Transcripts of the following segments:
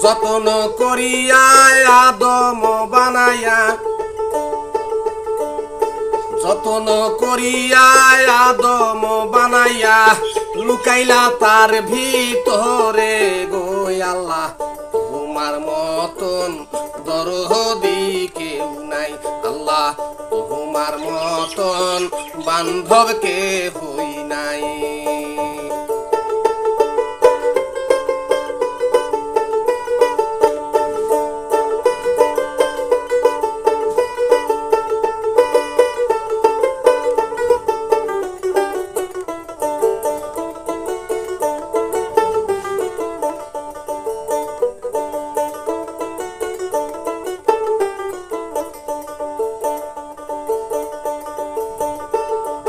যতন করিয়া আদম বানাইয়া, যতন করিয়া আদম বানাইয়া লুকাইলা তার ভিতরে গো আল্লাহ, তোমার মতন দরদি কেউ নাই আল্লাহ, তোমার মতন বান্ধব কেহই নাই।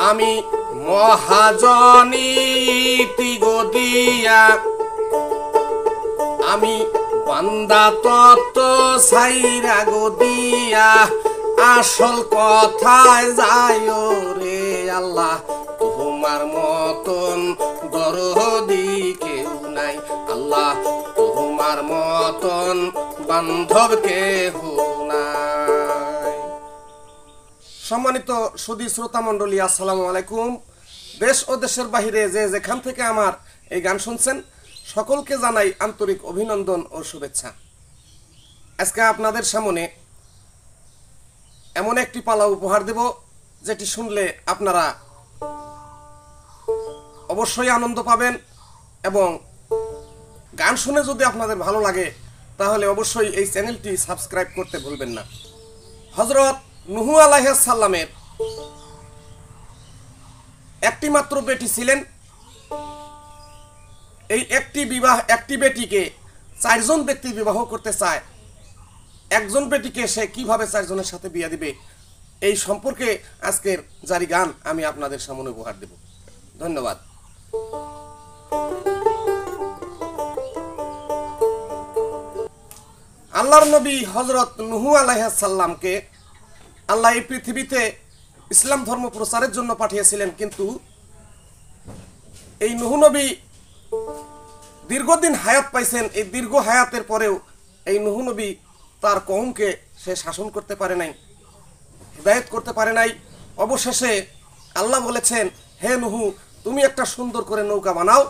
আমি মহাজনীতি গদিয়া, আমি বান্দা তত্ত্ব সাইরা গদিয়া, আসল কথায় যায় রে আল্লাহ, তোমার মতন দরদি কেউ নাই আল্লাহ, তোমার মতন বান্ধব কেহ নাই। সম্মানিত সুধী শ্রোতা মণ্ডলী, আসসালামু আলাইকুম। দেশ ও দেশের বাহিরে যে যেখান থেকে আমার এই গান শুনছেন, সকলকে জানাই আন্তরিক অভিনন্দন ও শুভেচ্ছা। আজকে আপনাদের সামনে এমন একটি পালা উপহার দেব, যেটি শুনলে আপনারা অবশ্যই আনন্দ পাবেন, এবং গান শুনে যদি আপনাদের ভালো লাগে তাহলে অবশ্যই এই চ্যানেলটি সাবস্ক্রাইব করতে ভুলবেন না। হযরত নূহ আলাইহিস সালামের একটি মাত্র বেটি ছিলেন। এই একটি বেটিকে চারজন ব্যক্তি বিবাহ করতে চায়। একজন বেটিকে সে কিভাবে চারজনের সাথে বিয়ে দিবে, এই সম্পর্কে আজকের জারি গান আমি আপনাদের সামনে উপহার দেব। ধন্যবাদ। আল্লাহর নবী হযরত নূহ আলাইহিস সালামকে আল্লাহ এই পৃথিবীতে ইসলাম ধর্ম প্রচারের জন্য পাঠিয়েছিলেন, কিন্তু এই নূহ নবী দীর্ঘদিন হায়াত পাইছেন। এই দীর্ঘ হায়াতের পরেও এই নূহ নবী তার কওমকে সে শাসন করতে পারে নাই, হিদায়াত করতে পারে নাই। অবশেষে আল্লাহ বলেছেন, হে নূহ, তুমি একটা সুন্দর করে নৌকা বানাও,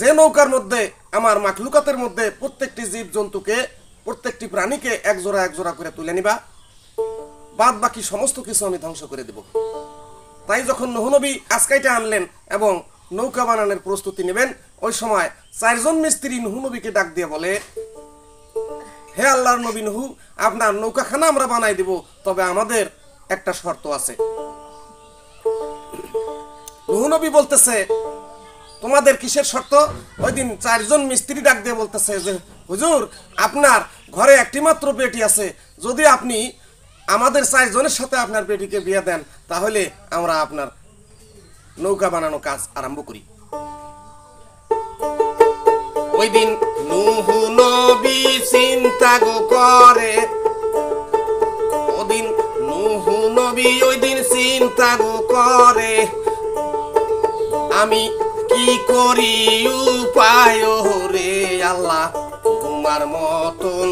যে নৌকার মধ্যে আমার মাখলুকাতের মধ্যে প্রত্যেকটি জীব জন্তুকে, প্রত্যেকটি প্রাণীকে এক জোড়া করে তুলে নিবা, বাদ বাকি সমস্ত কিছু আমি ধ্বংস করে দেব। তাই যখন নূহ নবী আজকাইটা আনলেন এবং নৌকা বানানোর প্রস্তুতি নেবেন, ওই সময় চারজন মিস্ত্রি নূহ নবীকে ডাক দিয়ে বলে, হে আল্লাহর নবী নূহ, আপনার নৌকাখানা আমরা বানাই দেব, তবে আমাদের একটা শর্ত আছে। নূহ নবী বলতেছে, তোমাদের কিসের শর্ত? ওই দিন চারজন মিস্ত্রি ডাক দিয়ে বলতেছে যে, হুজুর, আপনার ঘরে একটি মাত্র বেটি আছে, যদি আপনি আমাদের চারজনের সাথে আপনার বেটিকে বিয়ে দেন, তাহলে আমরা আপনার নৌকা বানানো কাজ আরম্ভ করি। ওই দিন নূহ নবী চিন্তা করে, ওদিন নূহ নবী ওই দিন চিন্তা করে, আমি কি করি উপায় রে আল্লাহ, তোমার মতন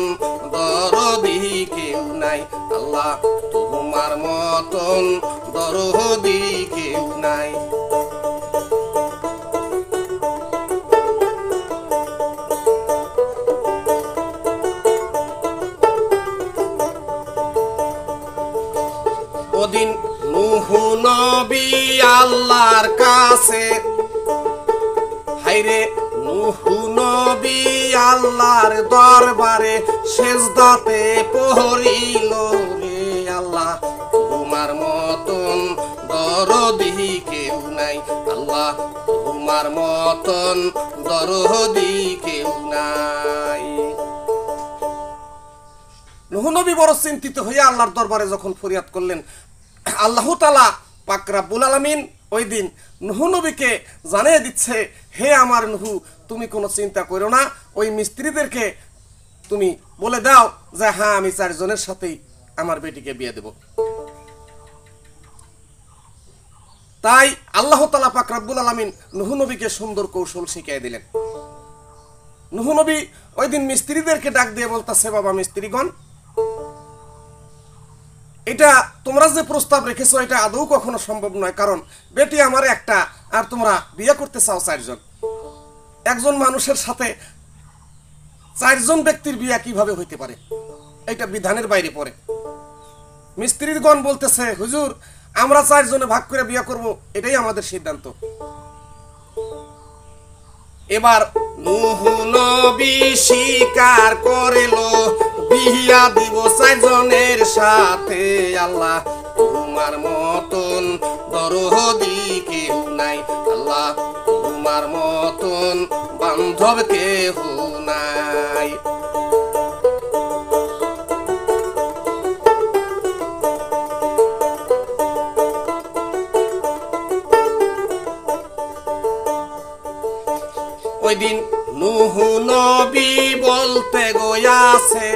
দরদি কেউ নাই আল্লাহ, তোমার মতন দরদি কেউ নাই। ওদিন নূহ নবী আল্লাহর কাছে, হায়রে নূহ নবী আল্লাহর দরবারে সেজদাতে পড়িল রে আল্লাহ, তোমার মতন দরদি কেউ নাই আল্লাহ, তোমার মতন দরদি কেউ নাই। নূহ নবী বড় চিন্তিত হইয়া আল্লাহর দরবারে যখন ফরিয়াদ করলেন, আল্লাহ তাআলা পাক রব্বুল আলামিন ওই দিন নূহ নবীকে জানিয়ে দিচ্ছে, হে আমার নূহ, তুমি কোনো চিন্তা করো না, ওই মিস্ত্রিদেরকে তুমি বলে দাও যে হ্যাঁ, আমি চারজনের সাথেই আমার বেটিকে বিয়ে দেব। তাই আল্লাহ তাআলা পাক রব্বুল আলামিন নূহ নবীকে সুন্দর কৌশল শিখিয়ে দিলেন। নূহ নবী ওই দিন মিস্ত্রিদেরকে ডাক দিয়ে বলতেছে, বাবা মিস্ত্রিগণ, এটা তোমরা যে প্রস্তাব রেখেছো এটা আদৌ কখনো সম্ভব নয়, কারণ বেটি আমার একটা, আর তোমরা বিয়ে করতে চাও চারজন। একজন মানুষের সাথে চারজন ব্যক্তির বিয়ে কিভাবে হইতে পারে? এটা বিধানের বাইরে পড়ে। মিস্ত্রিগণ বলতেছে, হুজুর আমরা চারজনে ভাগ করে বিয়ে করব, এটাই আমাদের সিদ্ধান্ত। এবার নূহ নবী স্বীকার করিল, বিয়া দিব চারজনের সাথে। আল্লাহ তোমার মতন দরদি কেউ নাই, আল্লাহ তোমার মতন বান্ধব কেউ নাই। ওই দিন নূহ নবী বলতে গয়াছে,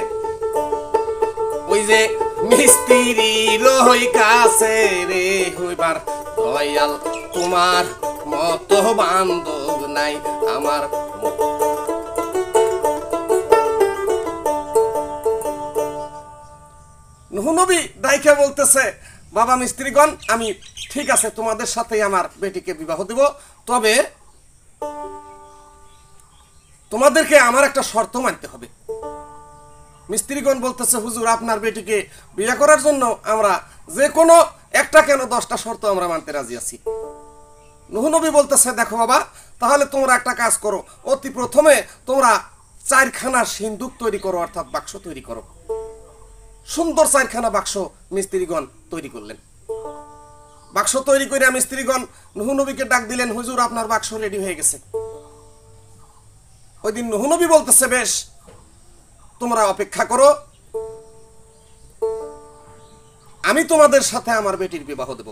ওই যে মিস্ত্রি রই কাছে রে, হইবার দয়াল তোমার মতো বান্ধব নাই আমার। নূহ নবী দাইকে বলতেছে, বাবা মিস্ত্রিগণ, আমি ঠিক আছে তোমাদের সাথেই আমার বেটিকে বিবাহ দিব, তবে তোমাদেরকে আমার একটা শর্ত মানতে হবে। মিস্ত্রিগণ বলতেছে, হুজুর আপনার বেটিকে বিয়ে করার জন্য আমরা যে কোনো একটা কেন 10টা শর্ত আমরা মানতে রাজি আছি। নূহ নবী বলতেছে, দেখো বাবা, তাহলে তোমরা একটা কাজ করো, অতি প্রথমে তোমরা 4খানা সিন্দুক তৈরি করো, অর্থাৎ বাক্স তৈরি করো। সুন্দর 4খানা বাক্স মিস্ত্রিগণ তৈরি করলেন। বাক্স তৈরি করে মিস্ত্রিগণ নূহ নবীকে ডাক দিলেন, হুজুর আপনার বাক্স রেডি হয়ে গেছে। ওই দিন নূহ নবী বলতেছে, বেশ তোমরা অপেক্ষা করো, আমি তোমাদের সাথে আমার বেটির বিবাহ দেব।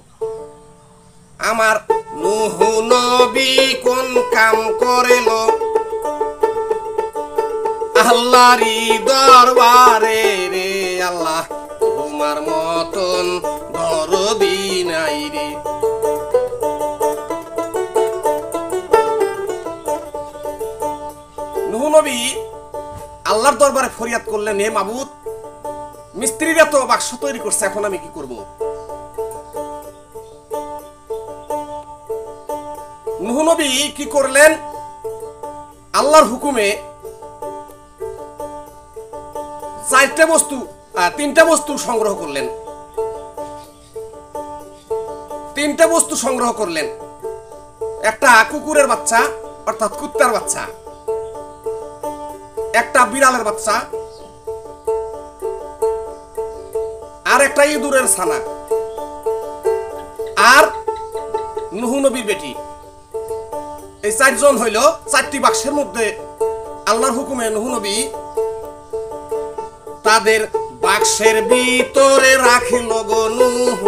আমার নূহ নবী কোন কাম করিল, আল্লাহরই দরবারে রে, আল্লাহ তোমার মতন দরদি নাই রে। নূহ নবী আল্লাহর দরবারে ফরিয়াদ করলেন, হে মাবুদ, মিস্ত্রিরা তো বাক্স তৈরি করছে, এখন আমি কি করব? নূহ নবী কি করলেন? আল্লাহর হুকুমে 3টা বস্তু সংগ্রহ করলেন। 3টা বস্তু সংগ্রহ করলেন। একটা কুকুরের বাচ্চা, অর্থাৎ কুত্তার বাচ্চা, একটা বিড়ালের বাচ্চা, আর একটা ইঁদুরের ছানা, আর নূহ নবীর বেটি। এই 4জন হইল 4টি বাক্সের মধ্যে আল্লাহর হুকুমে নূহ নবী তাদের বাক্সের ভিতরে রাখিল গো। নূহ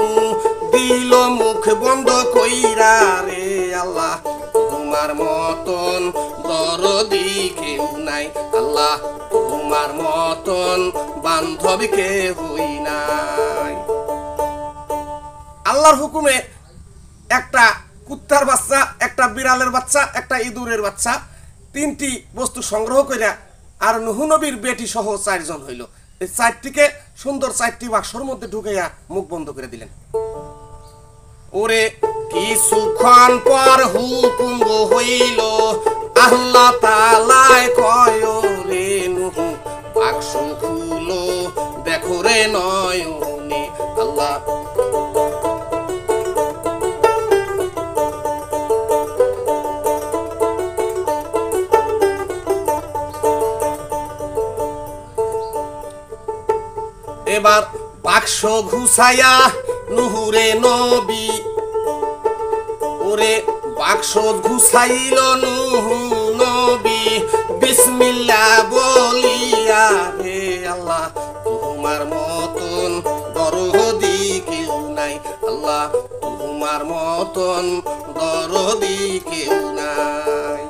দিল মুখ বন্ধ কইরা রে, আল্লাহ তোমার মতন দরদি কেউ নাই, আল্লাহ তোমার মতন বান্ধব কেউ নাই। আল্লাহর হুকুমে একটা কুত্তার বাচ্চা, একটা বিড়ালের বাচ্চা, একটা ইঁদুরের বাচ্চা, 3টি বস্তু সংগ্রহ কইরা আর নূহ নবীর বেটি সহ 4জন হইল। এই 4টিকে সুন্দর 4টি বাক্সর মধ্যে ঢুকাইয়া মুখ বন্ধ করে দিলেন। ওরে কিছুক্ষণ পর হুকুম হইল, আল্লাহ তাআলাই কয় রে নূহ বাক্স খুলো দেখো রে নয়নে, আল্লাহ এবার বাক্স ঘুষাইয়া নূহুরে নবী, ওরে বাক্স ঘুষাইল নূহ নবী, বিসমিল্লাহ বলিয়া রে, আল্লাহ তোমার মতন দরদি কেউ নাই, আল্লাহ তোমার মতন দরদি কেউ নাই।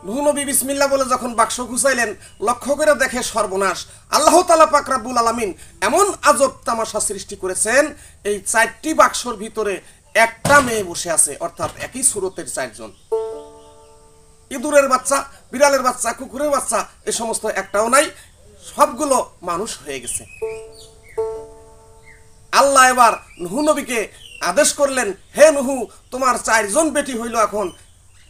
নূহ নবী বিসমিল্লাহ বলে যখন বাক্স ঘুষাইলেন, লক্ষ্য করে দেখে সর্বনাশ। আল্লাহ তাআলা পাক রব্বুল আলামিন এমন আজব তামাশা সৃষ্টি করেছেন, এই 4টি বাক্সর ভিতরে একটা মেয়ে বসে আছে, অর্থাৎ একই সুরতের 4জন। ইঁদুরের বাচ্চা, বিড়ালের বাচ্চা, কুকুরের বাচ্চা এ সমস্ত একটাও নাই, সবগুলো মানুষ হয়ে গেছে। আল্লাহ এবার নুহু নবীকে আদেশ করলেন, হে নুহু, তোমার 4 জন বেটি হইল, এখন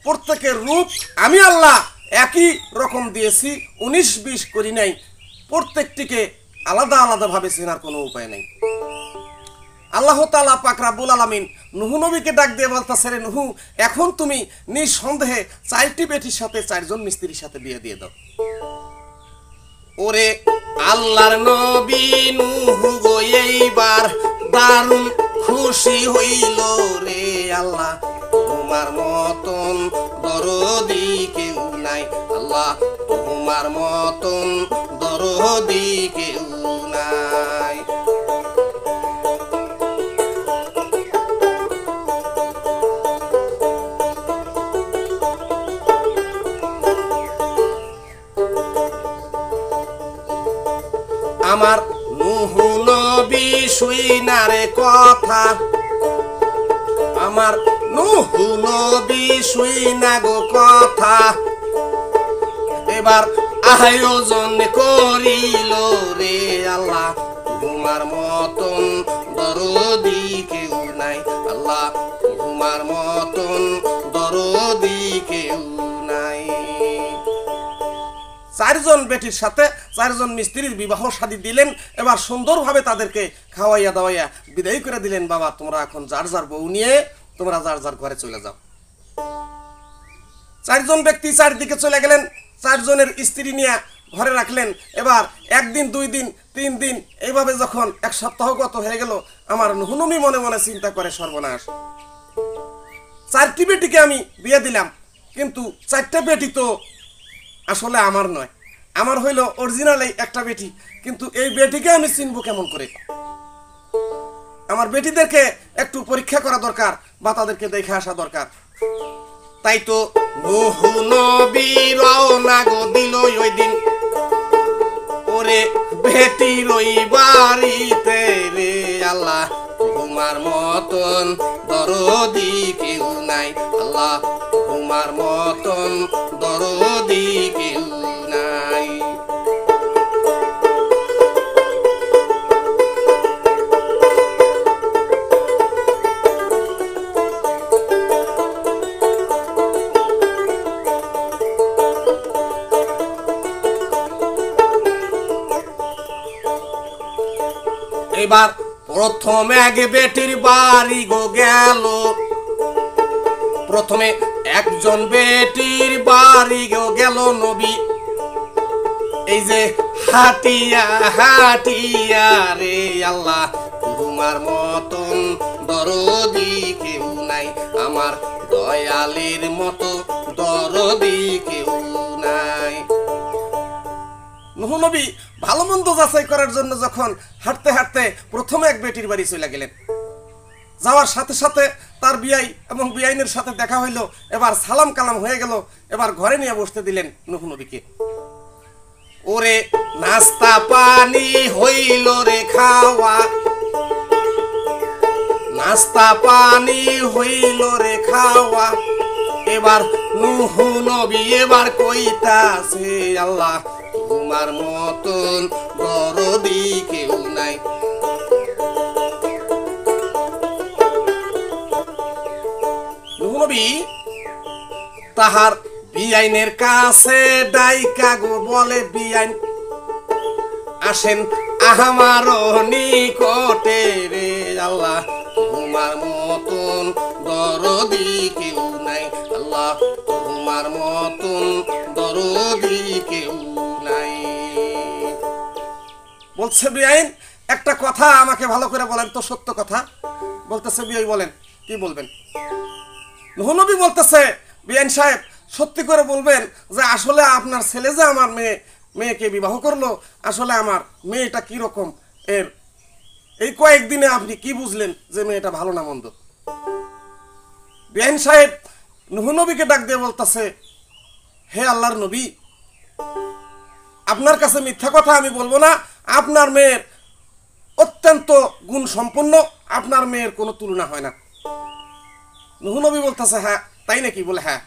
প্রত্যেকের রূপ আমি আল্লাহ একই রকম দিয়েছি, 19-20 করি নাই, প্রত্যেকটিকে আলাদা আলাদাভাবে চেনার কোনো উপায় নাই। আল্লাহ তাআলা পাক রব্বুল আলামিন নুহু নবীকে ডাক দিয়ে বলতেছে, রে নুহু, এখন তুমি নিঃসন্দেহে 4টি বেটির সাথে 4 জন মিস্ত্রির সাথে বিয়ে দিয়ে দাও। ওরে আল্লাহর নবী নুহু গো এইবার দারুণ খুশি হইল রে আল্লাহ, তোমার মতন দরদি কেউ নাই, আল্লাহ তোমার মতন দরদি কেউ নাই। আমার নুহু নবী শুইনারে কথা, আমার নুহু নবী শুইনা গো কথা, এবার আয়োজন করিল রে আল্লাহ, তোমার মতন দরদি কেউ নাই, আল্লাহ তোমার মতন দরদি কেউ নাই। 4 জন বেটির সাথে 4 জন মিস্ত্রির বিবাহ শাদী দিলেন। এবার সুন্দরভাবে তাদেরকে খাওয়াইয়া দাওয়াইয়া বিদায় করে দিলেন, বাবা তোমরা এখন যার যার বউ নিয়ে তোমরা যার যার ঘরে চলে যাও। 4 জন ব্যক্তি চারদিকে চলে গেলেন, 4 জনের স্ত্রী নিয়ে ঘরে রাখলেন। এবার 1 দিন 2 দিন 3 দিন এইভাবে যখন 1 সপ্তাহ গত হয়ে গেল, আমার নুহু নবী মনে মনে চিন্তা করে, সর্বনাশ, 4টি বেটিকে আমি বিয়ে দিলাম, কিন্তু 4টা বেটি তো আসলে আমার নয়, আমার হইল অরিজিনাল এই একটা বেটি, কিন্তু এই বেটিকে আমি চিনবো কেমন করে? আমার বেটিদেরকে একটু পরীক্ষা করা দরকার বা তাদেরকে দেখে আসা দরকার। তাই তো নুহু নবী রওনা গো দিল ওই দিন, ওরে বেটির ওই বাড়িতে রে আল্লাহ, তোমার মতন দরদি কেউ নাই, আল্লাহ তোমার মতন দরদি কেউ নাই। এবার প্রথম এক বেটির বাড়ি গো গেল, প্রথমে একজন বেটির বাড়ি গো গেল নবী, এই যে হাটিয়া হাটিয়া রে আল্লাহ, তোমার মতন দরদি কেউ নাই, আমার দয়ালের মতো দরদি কেউ নাই। নুহু নবী ভালো মন্দ যাচাই করার জন্য যখন হাঁটতে হাঁটতে প্রথমে এক বেটির বাড়ি চলে গেলেন, যাওয়ার সাথে সাথে তার বিয়াই এবং বিয়াইনের সাথে দেখা হইল। এবার সালাম কালাম হয়ে গেল, এবার ঘরে নিয়ে বসতে দিলেন নুহু নবীকে। ওরে নাস্তা পানি হইল রে খাওয়া, নাস্তা পানি হইল রে খাওয়া, এবার নুহু নবী এবার কইতাছে, আল্লাহ তোমার মতন দরদি কেউ নাই। নুহু নবী তাহার বিআইনের কাছে ডাইকা গো বলে, বিআইন আসেন আমার নিকটে রে আল্লাহ, তোমার মতন দরদি কেউ নাই, আল্লাহ তোমার মতন দরদি কেউ নাই। বলছে বিআইন, একটা কথা আমাকে ভালো করে বলেন তো, সত্য কথা। বলতেছে বিআই, বলেন কি বলবেন? নুহু নবী বলতেছে, বিআইন সাহেব সত্যি করে বলবেন যে আসলে আপনার ছেলে যে আমার মেয়েকে বিবাহ করলো, আসলে আমার মেয়েটা কি রকম, এর এই কয়েকদিনে আপনি কি বুঝলেন যে মেয়েটা ভালো না মন্দ? বিআইন সাহেব নুহু নবীকে ডাক দিয়ে বলতেছে, হে আল্লাহর নবী, আপনার কাছে মিথ্যা কথা আমি বলবো না, আপনার মেয়ের অত্যন্ত গুণ সম্পন্ন, আপনার মেয়ের কোনো তুলনা হয় না। নুহু নবী বলতেছে, হ্যাঁ তাই নাকি? বলে হ্যাঁ।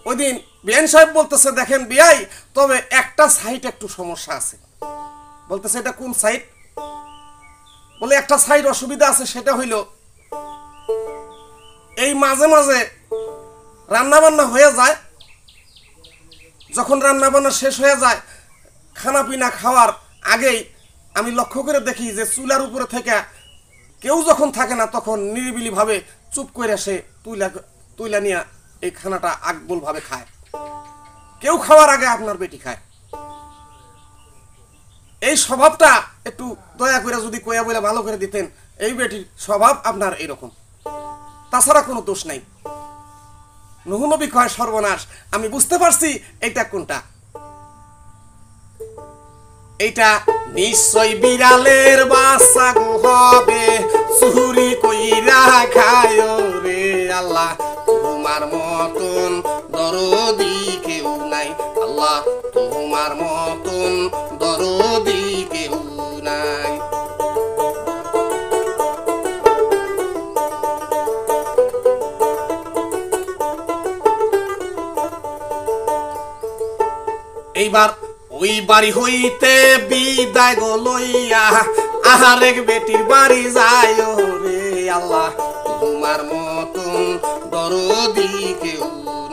ওই দিন বিআইন সাহেব বলতেছে, দেখেন বিআই, তবে একটা সাইড একটু সমস্যা আছে। বলতেছে, এটা কোন সাইড? বলে, একটা সাইড অসুবিধা আছে, সেটা হইল এই মাঝে মাঝে রান্না বান্না হয়ে যায়, যখন রান্না বান্না শেষ হয়ে যায়, খানা পিনা খাওয়ার আগেই আমি লক্ষ্য করে দেখি যে চুলার উপরে থেকে কেউ যখন থাকে না, তখন নিরিবিলি ভাবে চুপ করে সে তুইলা নিয়ে এই খানাটা আকবুল ভাবে খায়। কেউ খাওয়ার আগে আপনার বেটি খায়। এই স্বভাবটা একটু দয়া করে যদি কইয়া বলে ভালো করে দিতেন, এই বেটির স্বভাব আপনার এইরকম, তাছাড়া কোনো দোষ নাই। নূহ নবী কয়, সর্বনাশ, আমি বুঝতে পারছি এইটা কোনটা। এইটা নিশ্চয় বিড়ালের বাচ্চা গো হবে, চুরি কইরা খায় রে আল্লাহ, তোমার মতন দরদি কেউ নাই, আল্লাহ তোমার মতন দরদি কেউ নাই। এইবার ওই বাড়ি হইতে বিদায় গো লইয়া আরেক বেটির বাড়ি যায় রে আল্লাহ, তোমার মতন দরদি কেউ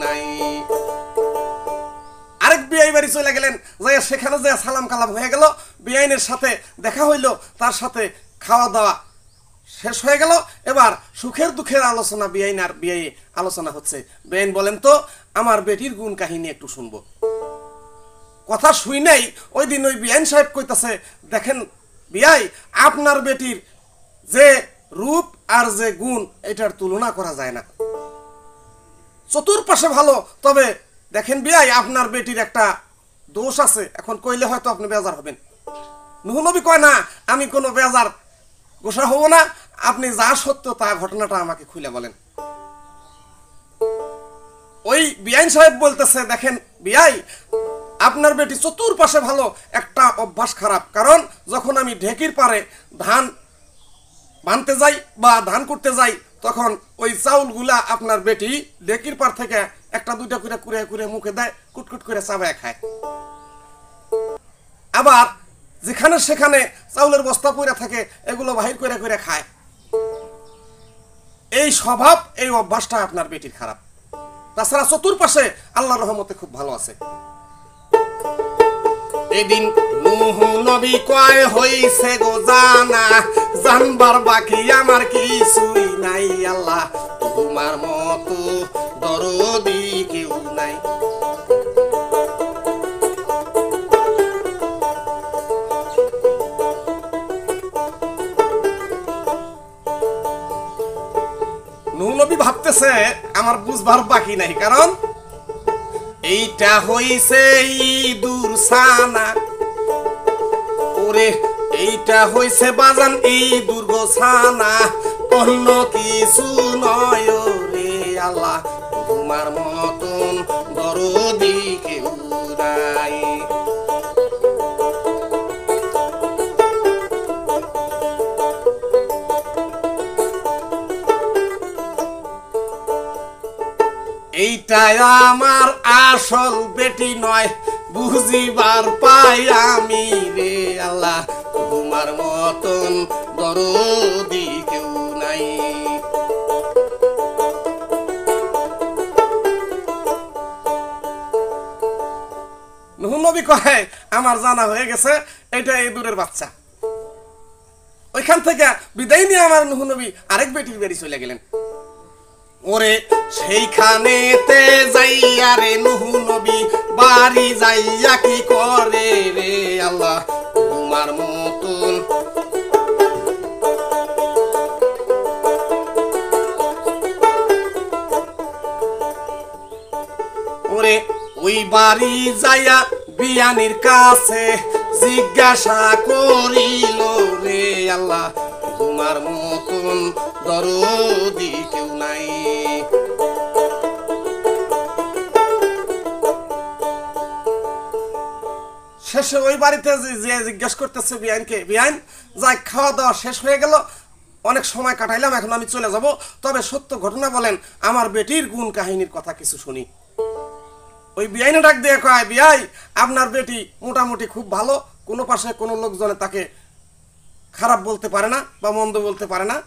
নাই। আরেক বিআই বাড়ি চলে গেলেন, যাইয়া সেখানে যে সালাম কালাম হয়ে গেল, বিআইনের সাথে দেখা হইল, তার সাথে খাওয়া দাওয়া শেষ হয়ে গেল। এবার সুখের দুঃখের আলোচনা, বিআইন আর বিআই আলোচনা হচ্ছে। বিআইন বলেন, তো আমার বেটির গুণ কাহিনী একটু শুনবো। কথা শুই নাই, ওই দিন ওই বিআইন সাহেব কইতাছে, দেখেন বিআই, আপনার বেটির যে রূপ আর যে গুণ, এটার তুলনা করা যায় না, চতুর্পাশে ভালো। তবে দেখেন বিআই, আপনার বেটির একটা দোষ আছে। এখন কইলে হয়তো আপনি বেজার হবেন। নূহ নবী কয়, না, আমি কোনো বেজার গোসা হব না, আপনি যা সত্য তা ঘটনাটা আমাকে খুলে বলেন। ওই বিআইন সাহেব বলতেছে, দেখেন বিআই, আপনার বেটি চতুর্পাশে ভালো, একটা অভ্যাস খারাপ। কারণ যখন আমি ঢেকির পারে ধান বানতে যাই বা ধান করতে যাই, তখন ওই চাউলগুলা আপনার বেটি ঢেকির পার থেকে একটা দুইটা করে কুড়ে কুড়ে মুখে দেয়, কুটকুট করে চাবায় খায়। আবার যেখানে সেখানে চাউলের বস্তা পড়ে থাকে, এগুলো বাহির করে করে খায়। এই স্বভাব, এই অভ্যাসটা আপনার বেটির খারাপ। তাছাড়া চতুর্পাশে আল্লাহর রহমতে খুব ভালো আছে। এদিন নূহ নবী কয়, হইছে গো জানা, জানবার বাকি আমার কিছুই নাই, আল্লাহ তোমার মতো দরদি কেউ নাই। নূহ নবী ভাবতেছে, আমার বুঝবার বাকি নাই, কারণ এইটা হইছে ইঁদুর ছানা, ওরে এইটা হইছে বাজান ইঁদুর গো ছানা, অন্য কিছু নয় রে আল্লাহ তোমার মতন দরদি কেউ নাই। এইটা আমার আসল বেটি নয়, বুঝিবার পাই আমি রে আল্লাহ তোমার মতন দরদি কেউ নাই। নূহ নবী কয়, আমার জানা হয়ে গেছে, এটা ইঁদুরের বাচ্চা। ওইখান থেকে বিদায় নিয়ে আমার নূহ নবী আরেক বেটির বাড়ি চলে গেলেন। ওরে সেইখানেতে যাইয়া রে নূহ নবী বাড়ি যাইয়া কি করে রে আল্লাহ তোমার মতন ওরে ওই বাড়ি যাইয়া বিয়ানির কাছে জিজ্ঞাসা করিল রে আল্লাহ তোমার মতন দরদি কেউ নাই। শেষে ওই বাড়িতে যে জিজ্ঞেস করতেছে বিয়ানকে, বিয়ান যাই খাওয়া দাওয়া শেষ হয়ে গেল, অনেক সময় কাটাইলাম, এখন আমি চলে যাব, তবে সত্য ঘটনা বলেন, আমার বেটির গুণ কাহিনীর কথা কিছু শুনি। ওই বিয়াইনে ডাক দিয়ে কয়, বিয়াই আপনার বেটি মোটামুটি খুব ভালো, কোনো পাশে কোনো লোকজনে তাকে খারাপ বলতে পারে না বা মন্দ বলতে পারে না।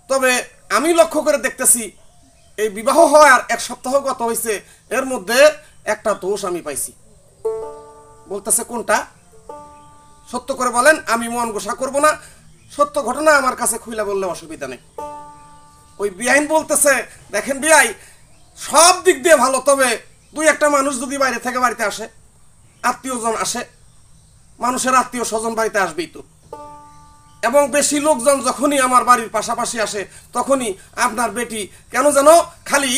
তবে আমি লক্ষ্য করে দেখতেছি এই বিবাহ হওয়ার 1 সপ্তাহ গত হয়েছে, এর মধ্যে একটা দোষ আমি পাইছি। বলতেছে কোনটা? সত্য করে বলেন, আমি মন গোসা করব না, সত্য ঘটনা আমার কাছে খুইলা বললে অসুবিধা নেই। ওই বিআইন বলতেছে, দেখেন বিআই সব দিক দিয়ে ভালো, তবে 2-1টা মানুষ যদি বাইরে থেকে বাড়িতে আসে, আত্মীয়জন আসে, মানুষের আত্মীয় স্বজন বাড়িতে আসবেই তো, এবং বেশি লোকজন যখনই আমার বাড়ির পাশাপাশি আসে তখনই আপনার বেটি কেন যেন খালি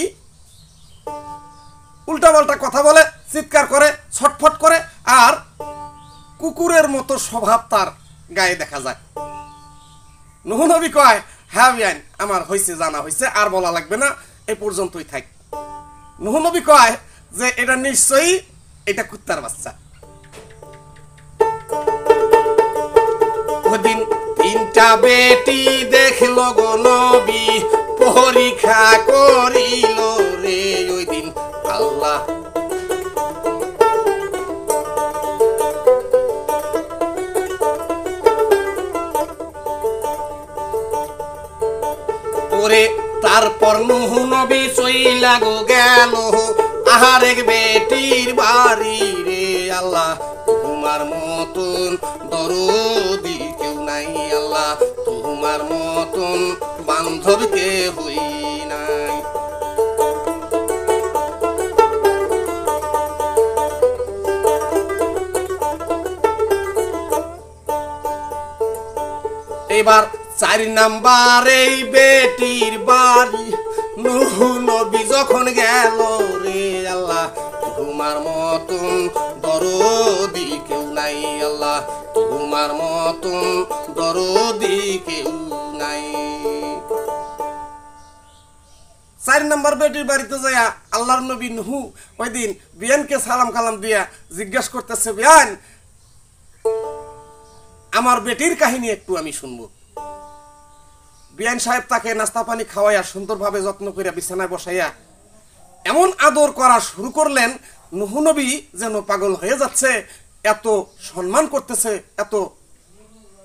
উল্টাপাল্টা কথা বলে, চিৎকার করে, ছটফট করে, আর কুকুরের মতো স্বভাব তার গায়ে দেখা যায়। নূহ নবী কয়, হ্যাঁ বিআইন আমার হয়েছে, জানা হয়েছে, আর বলা লাগবে না, এই পর্যন্তই থাক। নূহ নবী কয় যে এটা নিশ্চয়ই এটা কুত্তার বাচ্চা। ওদিন 3টা বেটি দেখল গো নবী, পরীক্ষা করিল রে ওই দিন আল্লাহ। ওরে তারপর নূহ নবী চইলা গো গেল আরেক বেটির বাড়ি রে আল্লাহ। তোমার মতন দরদি কেউ নাই আল্লাহ, তোমার মতন বান্ধব কেহই নাই। এবার 4 নাম্বার এই বেটির বাড়ি নূহ নবী যখন গেল রে আল্লাহ, তোমার মতন দরদি কেউ নাই আল্লাহ, তোমার মতন দরদি কেউ নাই। 4 নাম্বার বেটির বাড়িতে যাইয়া আল্লাহর নবী নূহ ওই দিন বিয়ানকে সালাম কালাম দিয়া জিজ্ঞাসা করতেছে, বিয়ান আমার বেটির কাহিনী একটু আমি শুনবো। বিয়ান সাহেব তাকে নাস্তা পানি খাওয়াইয়া সুন্দরভাবে যত্ন করে বিছানায় বসাইয়া এমন আদর করা শুরু করলেন, নূহ নবী যেন পাগল হয়ে যাচ্ছে, এত সম্মান করতেছে, এত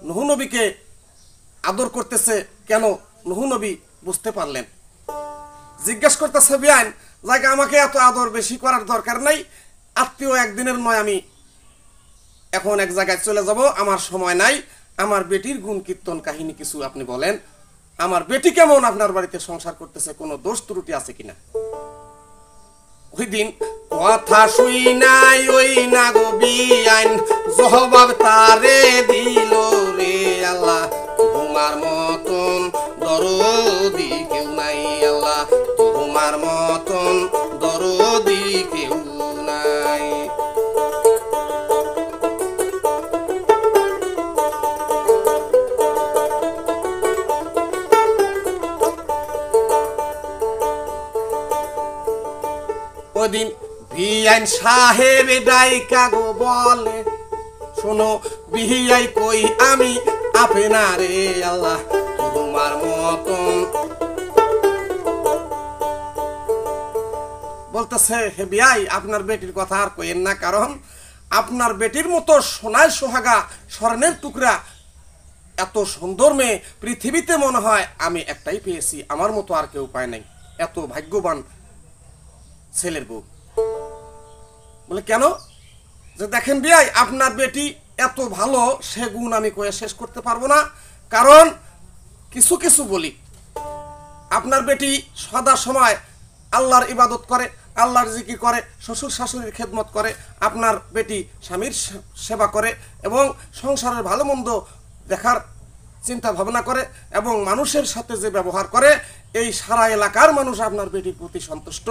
নূহ নবীকে আদর করতেছে কেন নূহ নবী বুঝতে পারলেন। জিজ্ঞাসা করতেছে, বিয়ান জায়গা আমাকে এত আদর বেশি করার দরকার নাই, আত্মীয় একদিনের নয়, আমি এখন এক জায়গায় চলে যাব, আমার সময় নাই, আমার বেটির গুণ কীর্তন কাহিনী কিছু আপনি বলেন, আমার বেটি কেমন আপনার বাড়িতে সংসার করতেছে, কোনো দোষ ত্রুটি আছে কিনা। ওই দিন কথা শুই নাই ওই না গো বিয়ান, জবাব তারে দিল রে আল্লাহ, তোমার মতন দরদি কেউ নাই আল্লাহ, তোমার মতন দরদি কেউ নাই। ওদিন বিয়ান সাহেব ডাইকা গো বলে, শোনো বিয়াই কই আমি আপনা রে আল্লাহ, তোমার মতন। বলতেছে, হে বিয়াই আপনার বেটির কথা আর কইেন না, কারণ আপনার বেটির মতো সোনায় সোহাগা স্বর্ণের টুকরা এত সুন্দর মেয়ে পৃথিবীতে মনে হয় আমি একটাই পেয়েছি, আমার মতো আর কেউ পায় নাই, এত ভাগ্যবান ছেলের বউ। বলে কেন? যে দেখেন বিয়াই আপনার বেটি এত ভালো, সে গুণ আমি কয়ে শেষ করতে পারবো না, কারণ কিছু কিছু বলি। আপনার বেটি সদা সময় আল্লাহর ইবাদত করে, আল্লাহর জিকির করে, শ্বশুর শাশুড়ির খেদমত করে, আপনার বেটি স্বামীর সেবা করে এবং সংসারের ভালো মন্দ দেখার চিন্তা ভাবনা করে এবং মানুষের সাথে যে ব্যবহার করে, এই সারা এলাকার মানুষ আপনার বেটির প্রতি সন্তুষ্ট।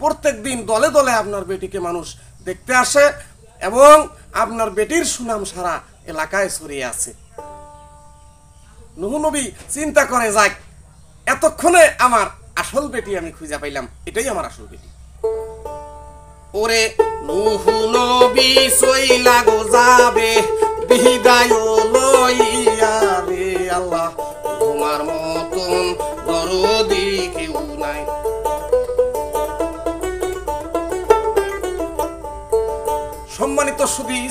প্রত্যেক দিন দলে দলে আপনার বেটিকে মানুষ দেখতে আসে এবং আপনার বেটির সুনাম সারা এলাকায় ছড়িয়ে আছে। নূহ নবী চিন্তা করে, যাক এতক্ষণে আমার আসল বেটি আমি খুঁজে পাইলাম, এটাই আমার আসল বেটি। ওরে নূহ নবী চইলা গো যাবে বিদায় লইয়া রে আল্লাহ, তোমার মতন দরদি কেউ নাই।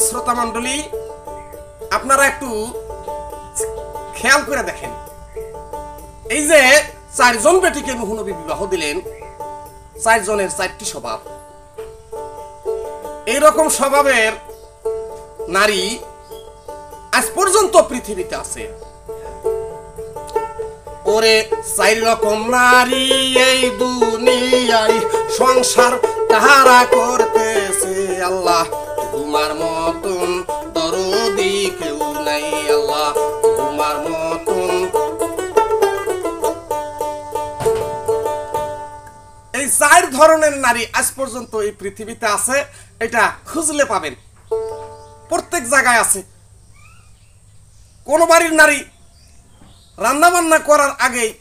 শ্রোতা মণ্ডলী, আপনারা একটু খেয়াল করে দেখেন, এই যে 4 জন বেটিকে নূহ নবী বিবাহ দিলেন, 4 জনের 4টি স্বভাব। এইরকম স্বভাবের নারী আজ পর্যন্ত পৃথিবীতে আছে। ওরে 4 রকম নারী এই দুনিয়ায় সংসার তাহারা করতেছে, আল্লাহ তোমার মতন দরদি কেউ নাই, আল্লাহ তোমার মতন। এই 4 ধরনের নারী আজ পর্যন্ত এই পৃথিবীতে আছে, এটা খুঁজলে পাবেন, প্রত্যেক জায়গায় আছে। কোন বাড়ির নারী রান্না বান্না করার আগেই,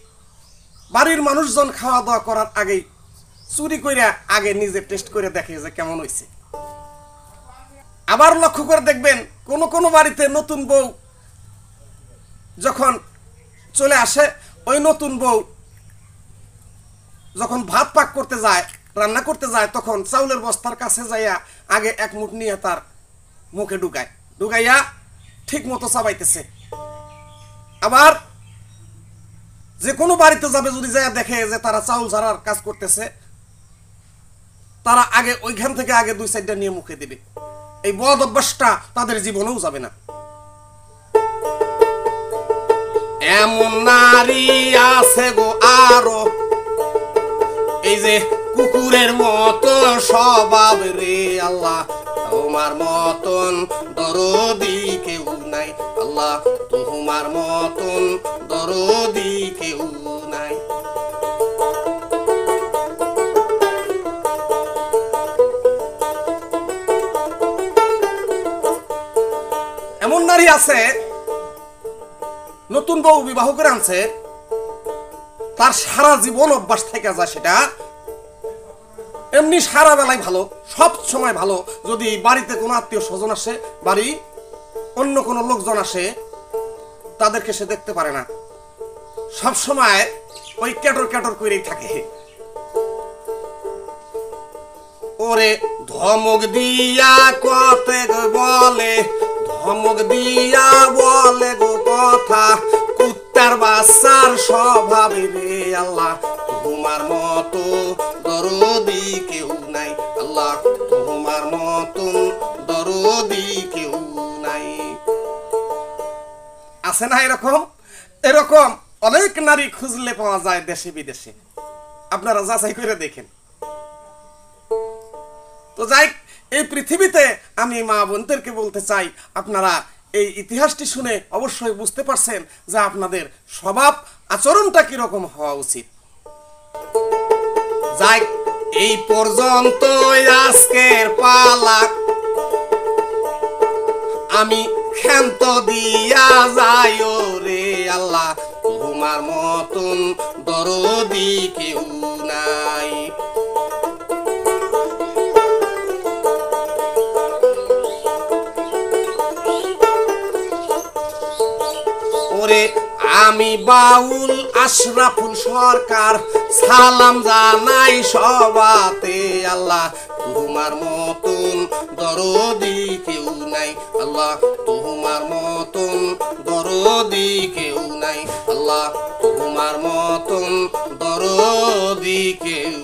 বাড়ির মানুষজন খাওয়া দাওয়া করার আগেই চুরি করে আগে নিজে টেস্ট করে দেখে যে কেমন হয়েছে। আবার লক্ষ্য করে দেখবেন, কোন কোন বাড়িতে নতুন বউ যখন চলে আসে, ওই নতুন বউ যখন ভাত পাক করতে যায়, রান্না করতে যায়, তখন চাউলের বস্তার কাছে যাইয়া আগে 1 মুঠ নিয়ে তার মুখে ঢুকাইয়া ঠিক মতো চাবাইতেছে। আবার যে কোনো বাড়িতে যাবে, যদি যাইয়া দেখে যে তারা চাউল ঝাড়ার কাজ করতেছে, তারা আগে ওইখান থেকে আগে 2-4টা নিয়ে মুখে দিবে। এই বদ অভ্যাসটা তাদের জীবনেও যাবে না। এমন নারী আছে গো আরো, এই যে কুকুরের মতো স্বভাব রে, আল্লাহ তোমার মতন দরদি কেউ নাই, আল্লাহ তোমার মতন দরদি কেউ নাই। এমন নারী আছে, নতুন বউ বিবাহ করে আনছে, তার সারা জীবন অভ্যাস থেকে যায় সেটা এমনি সারা বেলায় ভালো, সব সময় ভালো। যদি বাড়িতে কোনো আত্মীয় স্বজন আসে, বাড়ি অন্য কোনো লোকজন আসে, তাদেরকে সে দেখতে পারে না, সব সময় ওই ক্যাটর ক্যাটর করেই থাকে। ওরে ধমক দিয়া কতে বলে, ধমক দিয়া বলে গো কথা, কুত্তার বাচ্চার স্বভাব রে, আল্লাহ তোমার মতো দরদি কেউ নাই, আল্লাহ তোমার মতন দরদি কেউ নাই। আছে না এরকম? এরকম অনেক নারী খুঁজলে পাওয়া যায় দেশে বিদেশে, আপনারা যাচাই করে দেখেন। তো যাই, এই পৃথিবীতে আমি মা বোনদেরকে বলতে চাই, আপনারা এই ইতিহাসটি শুনে অবশ্যই বুঝতে পারছেন যে আপনাদের স্বভাব আচরণটা কিরকম হওয়া উচিত। যাই, এই পর্যন্ত আজকের পালা, আমি ক্ষান্ত দিয়া যাই রে, আল্লাহ তোমার মতন দরদি কেউ নাই। ওরে আমি বাউল আশরাফুল সরকার, সালাম জানাই সবাতে, আল্লাহ তোমার মতন দরদি কেউ নাই, আল্লাহ তোমার মতন দরদি কেউ নাই, আল্লাহ তোমার মতন দরদি কেউ